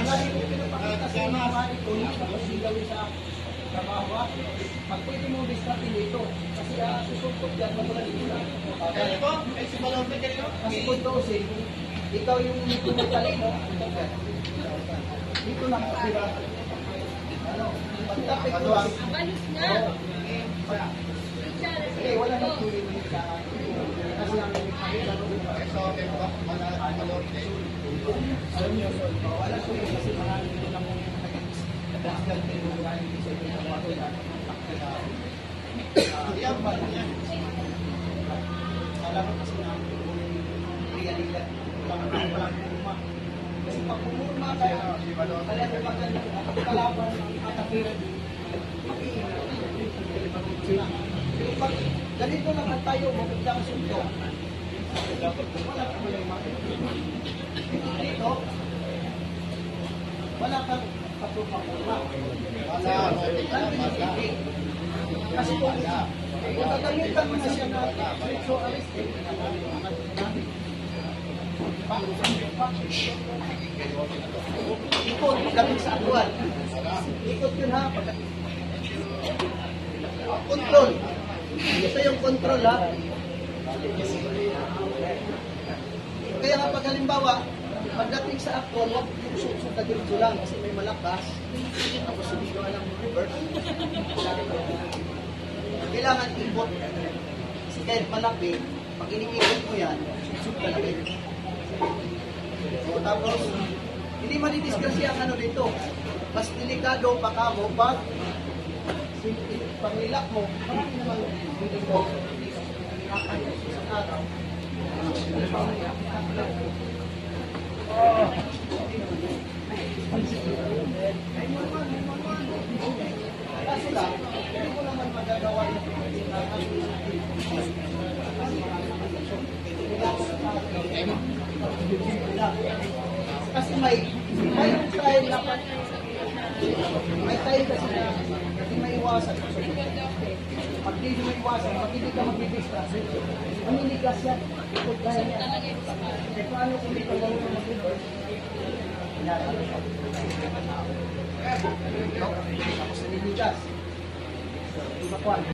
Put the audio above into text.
lagi ko pinapakita sa mga mali ko, hindi na kasi gawin sa trabaho. Pag pwede mo discard dito, kasi susuntok yan, wala dito lang. Kasi kung dosin, ikaw yung tumatalino, dito lang kapira. Ano, pagtapit ko lang. Abalos na. Okay, wala na tuloy sa akin. Kasi ang nakikita ko dito. Alam niyo, wala ko yun kasi marami din ang nag-discard kayo ng mga hindi sa inyo mga ito yan. Iyan ba yan? Alam ko kasi na realidad. Walang pumuma. Kasi pag pumuma ka, talagang magandang kalaban ng atakiran. Pag ganito naman tayo, maganda ang sundo. Dapat wala ka problema. Dito, wala kang kapupapula. Kasi kung tatamitan mo na siya na so arrested, ikot, gamit sa atuan. Ikot yun ha. Control. Ito yung control ha. Kaya nga pag halimbawa, pagdating sa actual, huwag susuk na dito lang kasi may malakas. Tapos hindi ko alam reverse. Kailangan ikot. Kasi kahit malaki, pag iniikot mo yan, susuk ka na rin. So, tapos, hindi manidiskrasi ang ano dito. Mas delikado pa ka mo pag pag-relax mo, marami naman hindi mo sa araw. Kaso lang, hindi ko naman magagawa yung kasi may time na may time kasi na hindi may iwasan. Pag hindi may iwasan, pag hindi ka mag-distress, mamiligas yan. Ikot kaya niya. E paano kung dito lang yung mag-reverse? Tapos naniligas.